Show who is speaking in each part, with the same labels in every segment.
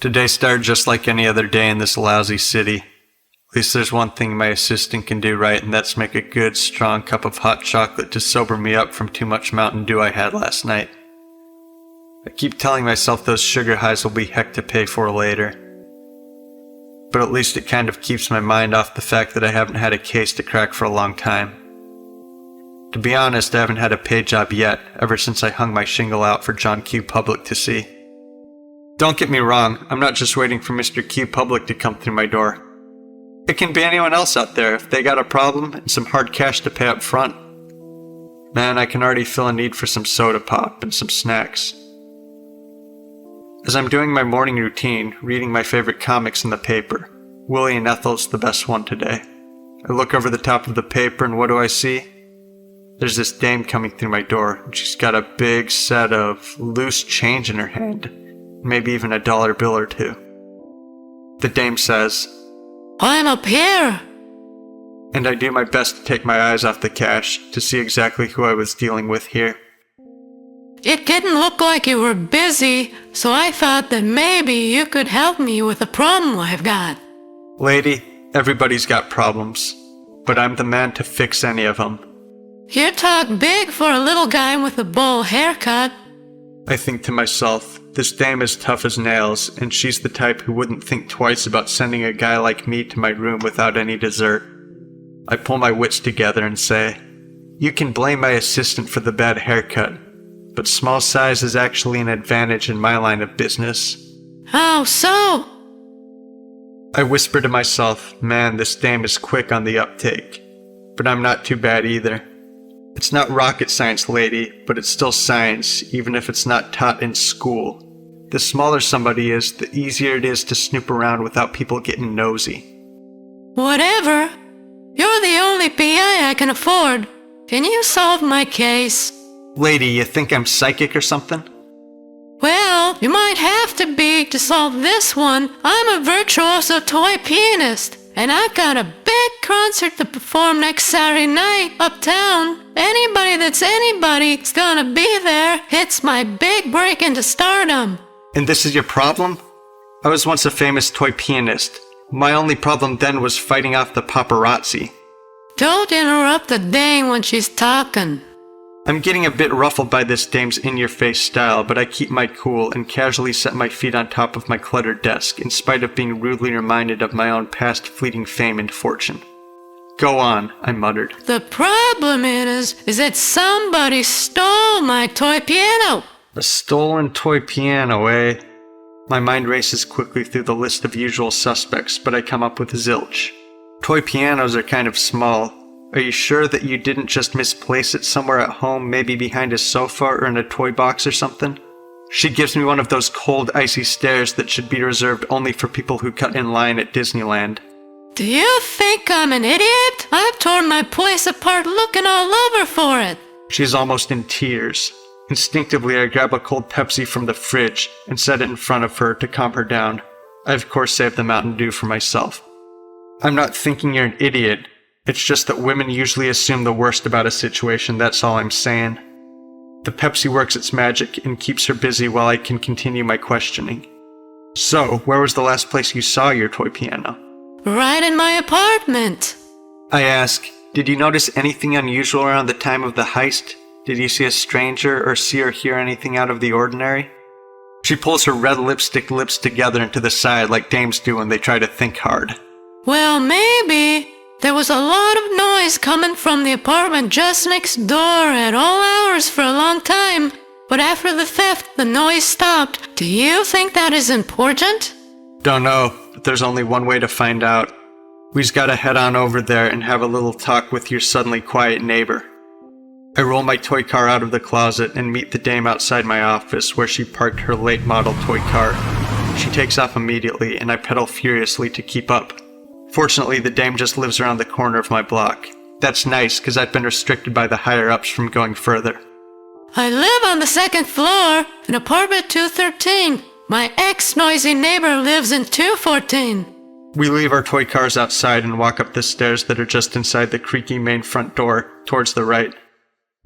Speaker 1: Today started just like any other day in this lousy city. At least there's one thing my assistant can do right, and that's make a good, strong cup of hot chocolate to sober me up from too much Mountain Dew I had last night. I keep telling myself those sugar highs will be heck to pay for later. But at least it kind of keeps my mind off the fact that I haven't had a case to crack for a long time. To be honest, I haven't had a paid job yet, ever since I hung my shingle out for John Q. Public to see. Don't get me wrong, I'm not just waiting for Mr. Q. Public to come through my door. It can be anyone else out there if they got a problem and some hard cash to pay up front. Man, I can already feel a need for some soda pop and some snacks. As I'm doing my morning routine, reading my favorite comics in the paper, Willie and Ethel's the best one today. I look over the top of the paper and what do I see? There's this dame coming through my door, and she's got a big set of loose change in her hand, maybe even a dollar bill or two. The dame says,
Speaker 2: "I'm up here."
Speaker 1: And I do my best to take my eyes off the cash to see exactly who I was dealing with here.
Speaker 2: It didn't look like you were busy, so I thought that maybe you could help me with a problem I've got.
Speaker 1: Lady, everybody's got problems, but I'm the man to fix any of them.
Speaker 2: You talk big for a little guy with a bowl haircut.
Speaker 1: I think to myself, this dame is tough as nails, and she's the type who wouldn't think twice about sending a guy like me to my room without any dessert. I pull my wits together and say, you can blame my assistant for the bad haircut, but small size is actually an advantage in my line of business.
Speaker 2: How so?
Speaker 1: I whisper to myself, man, this dame is quick on the uptake, but I'm not too bad either. It's not rocket science, lady, but it's still science, even if it's not taught in school. The smaller somebody is, the easier it is to snoop around without people getting nosy.
Speaker 2: Whatever. You're the only PI I can afford. Can you solve my case?
Speaker 1: Lady, you think I'm psychic or something?
Speaker 2: Well, you might have to be to solve this one. I'm a virtuoso toy pianist, and I've got a big concert to perform next Saturday night uptown. Anybody that's anybody's gonna be there. It's my big break into stardom.
Speaker 1: And this is your problem? I was once a famous toy pianist. My only problem then was fighting off the paparazzi.
Speaker 2: Don't interrupt the dame when she's talking.
Speaker 1: I'm getting a bit ruffled by this dame's in-your-face style, but I keep my cool and casually set my feet on top of my cluttered desk, in spite of being rudely reminded of my own past fleeting fame and fortune. Go on, I muttered.
Speaker 2: The problem is that somebody stole my toy piano.
Speaker 1: A stolen toy piano, eh? My mind races quickly through the list of usual suspects, but I come up with zilch. Toy pianos are kind of small. Are you sure that you didn't just misplace it somewhere at home, maybe behind a sofa or in a toy box or something? She gives me one of those cold, icy stares that should be reserved only for people who cut in line at Disneyland.
Speaker 2: Do you think I'm an idiot? I've torn my place apart looking all over for it.
Speaker 1: She's almost in tears. Instinctively, I grab a cold Pepsi from the fridge and set it in front of her to calm her down. I of course saved the Mountain Dew for myself. I'm not thinking you're an idiot. It's just that women usually assume the worst about a situation, that's all I'm saying. The Pepsi works its magic and keeps her busy while I can continue my questioning. So, where was the last place you saw your toy piano?
Speaker 2: Right in my apartment.
Speaker 1: I ask, did you notice anything unusual around the time of the heist? Did you see a stranger or see or hear anything out of the ordinary? She pulls her red lipstick lips together and to the side like dames do when they try to think hard.
Speaker 2: Well, maybe. There was a lot of noise coming from the apartment just next door at all hours for a long time. But after the theft, the noise stopped. Do you think that is important?
Speaker 1: Don't know, but there's only one way to find out. We just gotta head on over there and have a little talk with your suddenly quiet neighbor. I roll my toy car out of the closet and meet the dame outside my office where she parked her late model toy car. She takes off immediately and I pedal furiously to keep up. Fortunately, the dame just lives around the corner of my block. That's nice, because I've been restricted by the higher-ups from going further.
Speaker 2: I live on the second floor, in apartment 213. My ex-noisy neighbor lives in 214.
Speaker 1: We leave our toy cars outside and walk up the stairs that are just inside the creaky main front door, towards the right.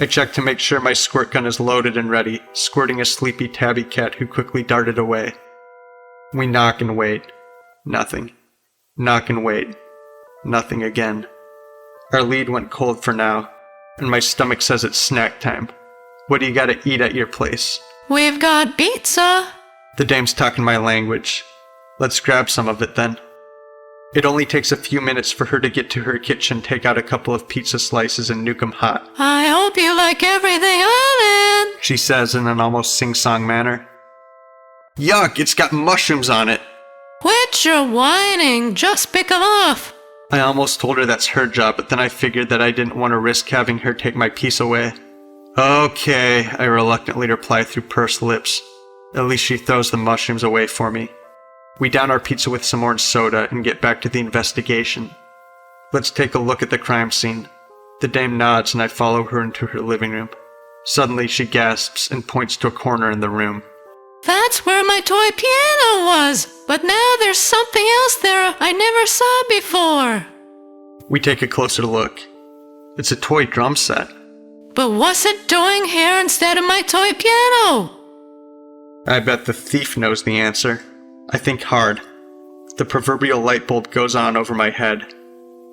Speaker 1: I check to make sure my squirt gun is loaded and ready, squirting a sleepy tabby cat who quickly darted away. We knock and wait. Nothing. Knock and wait. Nothing again. Our lead went cold for now, and my stomach says it's snack time. What do you gotta eat at your place?
Speaker 2: We've got pizza.
Speaker 1: The dame's talking my language. Let's grab some of it then. It only takes a few minutes for her to get to her kitchen, take out a couple of pizza slices, and nuke 'em hot.
Speaker 2: I hope you like everything I'm in,
Speaker 1: She says in an almost sing-song manner. Yuck, it's got mushrooms on it.
Speaker 2: Quit your whining, just pick 'em off.
Speaker 1: I almost told her that's her job, but then I figured that I didn't want to risk having her take my piece away. Okay, I reluctantly reply through pursed lips. At least she throws the mushrooms away for me. We down our pizza with some orange soda and get back to the investigation. Let's take a look at the crime scene. The dame nods and I follow her into her living room. Suddenly she gasps and points to a corner in the room.
Speaker 2: That's where my toy piano was, but now there's something else there I never saw before.
Speaker 1: We take a closer look. It's a toy drum set.
Speaker 2: But what's it doing here instead of my toy piano?
Speaker 1: I bet the thief knows the answer. I think hard. The proverbial light bulb goes on over my head.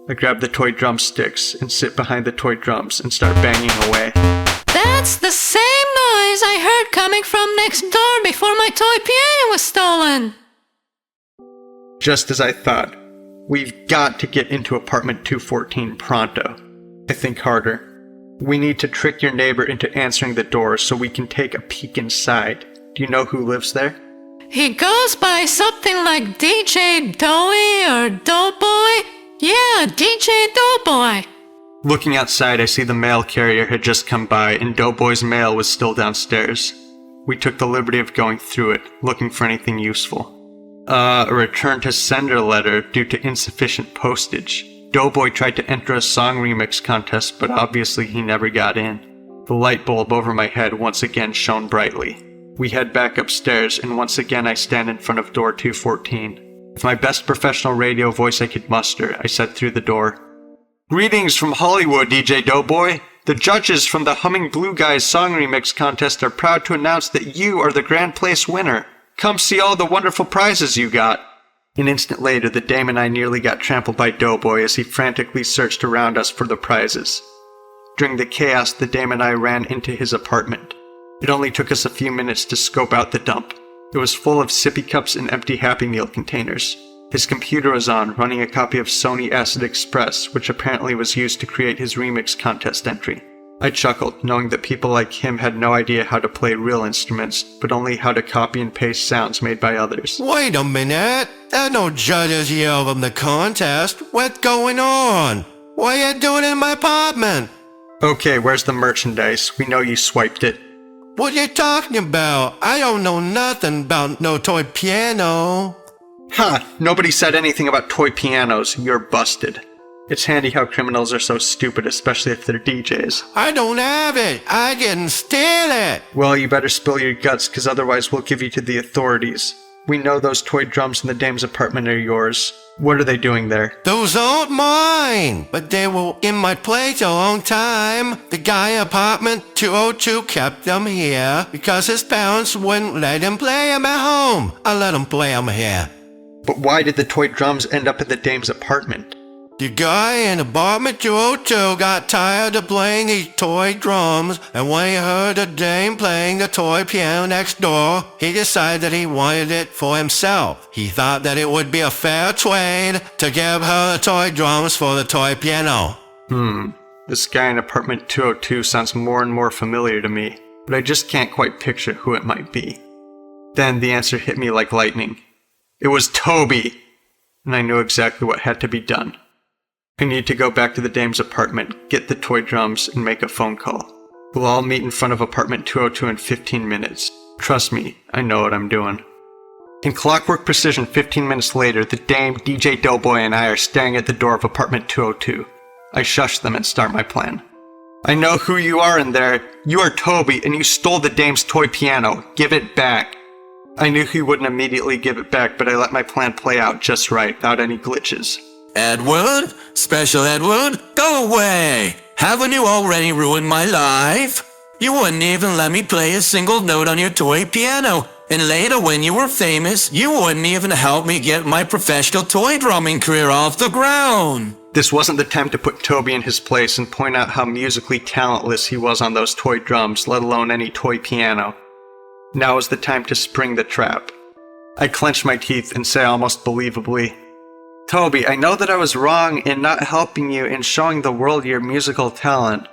Speaker 1: I grab the toy drumsticks and sit behind the toy drums and start banging away.
Speaker 2: That's the same noise I heard coming from next door before my toy piano was stolen.
Speaker 1: Just as I thought. We've got to get into apartment 214 pronto. I think harder. We need to trick your neighbor into answering the door so we can take a peek inside. Do you know who lives there?
Speaker 2: He goes by something like DJ Doughy or Doughboy. Yeah, DJ Doughboy.
Speaker 1: Looking outside, I see the mail carrier had just come by and Doughboy's mail was still downstairs. We took the liberty of going through it, looking for anything useful. A return to sender letter due to insufficient postage. Doughboy tried to enter a song remix contest, but obviously he never got in. The light bulb over my head once again shone brightly. We head back upstairs, and once again I stand in front of door 214. With my best professional radio voice I could muster, I said through the door, "Greetings from Hollywood, DJ Doughboy. The judges from the Humming Blue Guys Song Remix Contest are proud to announce that you are the grand place winner. Come see all the wonderful prizes you got." An instant later, the dame and I nearly got trampled by Doughboy as he frantically searched around us for the prizes. During the chaos, the dame and I ran into his apartment. It only took us a few minutes to scope out the dump. It was full of sippy cups and empty Happy Meal containers. His computer was on, running a copy of Sony Acid Express, which apparently was used to create his remix contest entry. I chuckled, knowing that people like him had no idea how to play real instruments, but only how to copy and paste sounds made by others.
Speaker 3: Wait a minute. There's no judges here from the contest. What's going on? What are you doing in my apartment?
Speaker 1: Okay, where's the merchandise? We know you swiped it.
Speaker 3: What are you talking about? I don't know nothing about no toy piano.
Speaker 1: Ha! Nobody said anything about toy pianos. You're busted. It's handy how criminals are so stupid, especially if they're DJs.
Speaker 3: I don't have it. I didn't steal it.
Speaker 1: Well, you better spill your guts, because otherwise we'll give you to the authorities. We know those toy drums in the dame's apartment are yours. What are they doing there?
Speaker 3: Those aren't mine, but they were in my place a long time. The guy in apartment 202 kept them here because his parents wouldn't let him play them at home. I let him play them here.
Speaker 1: But why did the toy drums end up at the dame's apartment?
Speaker 3: The guy in apartment 202 got tired of playing his toy drums, and when he heard the dame playing the toy piano next door, he decided that he wanted it for himself. He thought that it would be a fair trade to give her the toy drums for the toy piano.
Speaker 1: This guy in apartment 202 sounds more and more familiar to me, but I just can't quite picture who it might be. Then the answer hit me like lightning. It was Toby! And I knew exactly what had to be done. I need to go back to the dame's apartment, get the toy drums, and make a phone call. We'll all meet in front of apartment 202 in 15 minutes. Trust me, I know what I'm doing. In clockwork precision, 15 minutes later, the dame, DJ Doughboy, and I are staring at the door of apartment 202. I shush them and start my plan. I know who you are in there. You are Toby, and you stole the dame's toy piano. Give it back. I knew he wouldn't immediately give it back, but I let my plan play out just right, without any glitches.
Speaker 4: Edward? Special Edward? Go away!
Speaker 3: Haven't you already ruined my life? You wouldn't even let me play a single note on your toy piano. And later when you were famous, you wouldn't even help me get my professional toy drumming career off the ground.
Speaker 1: This wasn't the time to put Toby in his place and point out how musically talentless he was on those toy drums, let alone any toy piano. Now was the time to spring the trap. I clench my teeth and say almost believably, Toby, I know that I was wrong in not helping you in showing the world your musical talent,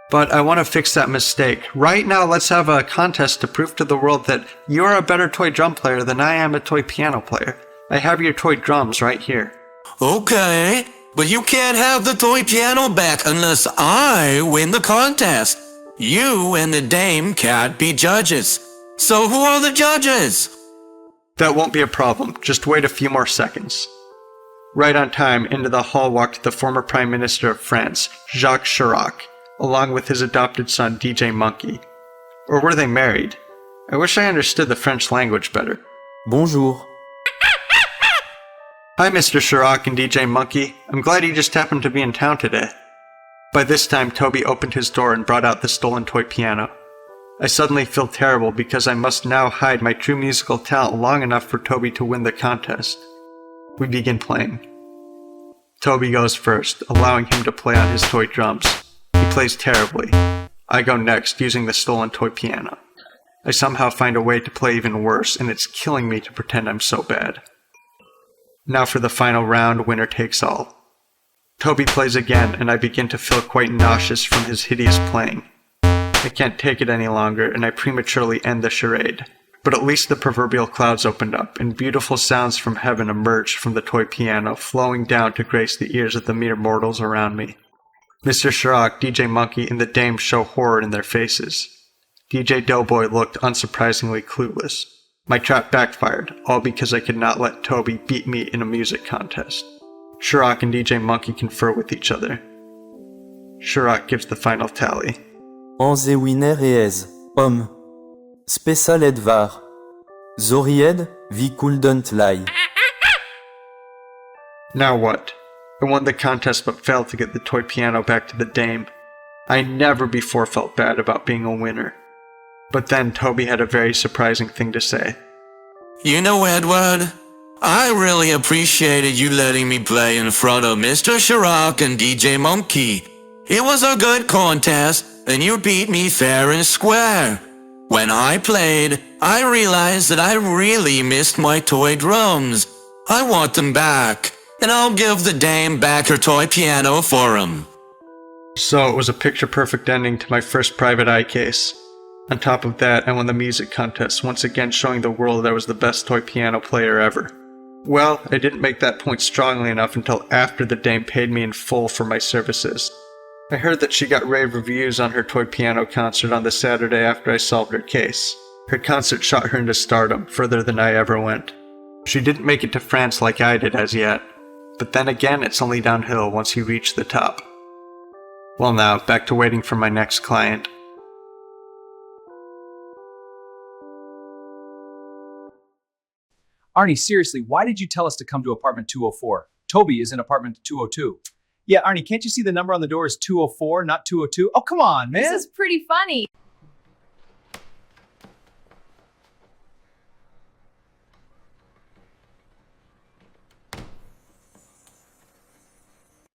Speaker 1: but I want to fix that mistake. Right now, let's have a contest to prove to the world that you're a better toy drum player than I am a toy piano player. I have your toy drums right here.
Speaker 3: Okay, but you can't have the toy piano back unless I win the contest. You and the dame can't be judges. So who are the judges?
Speaker 1: That won't be a problem. Just wait a few more seconds. Right on time, into the hall walked the former Prime Minister of France, Jacques Chirac, along with his adopted son, DJ Monkey. Or were they married? I wish I understood the French language better.
Speaker 4: Bonjour.
Speaker 1: Hi, Mr. Chirac and DJ Monkey. I'm glad you just happened to be in town today. By this time, Toby opened his door and brought out the stolen toy piano. I suddenly feel terrible because I must now hide my true musical talent long enough for Toby to win the contest. We begin playing. Toby goes first, allowing him to play on his toy drums. He plays terribly. I go next, using the stolen toy piano. I somehow find a way to play even worse, and it's killing me to pretend I'm so bad. Now for the final round, winner takes all. Toby plays again, and I begin to feel quite nauseous from his hideous playing. I can't take it any longer, and I prematurely end the charade. But at least the proverbial clouds opened up, and beautiful sounds from heaven emerged from the toy piano, flowing down to grace the ears of the mere mortals around me. Mr. Chirac, DJ Monkey, and the dame show horror in their faces. DJ Doughboy looked unsurprisingly clueless. My trap backfired, all because I could not let Toby beat me in a music contest. Chirac and DJ Monkey confer with each other. Chirac gives the final tally.
Speaker 4: Onze winner es, homme. Spécial et var. Zoried, vi couldn't lie.
Speaker 1: Now what? I won the contest but failed to get the toy piano back to the dame. I never before felt bad about being a winner. But then Toby had a very surprising thing to say.
Speaker 3: You know, Edward, I really appreciated you letting me play in front of Mr. Chirac and DJ Monkey. It was a good contest, and you beat me fair and square. When I played, I realized that I really missed my toy drums. I want them back, and I'll give the dame back her toy piano for 'em.
Speaker 1: So it was a picture-perfect ending to my first private eye case. On top of that, I won the music contest, once again showing the world that I was the best toy piano player ever. Well, I didn't make that point strongly enough until after the dame paid me in full for my services. I heard that she got rave reviews on her toy piano concert on the Saturday after I solved her case. Her concert shot her into stardom, further than I ever went. She didn't make it to France like I did as yet, but then again it's only downhill once you reach the top. Well now, back to waiting for my next client.
Speaker 5: Arnie, seriously, why did you tell us to come to apartment 204? Toby is in apartment 202.
Speaker 6: Yeah, Arnie, can't you see the number on the door is 204, not 202? Oh, come on, man.
Speaker 7: This is pretty funny.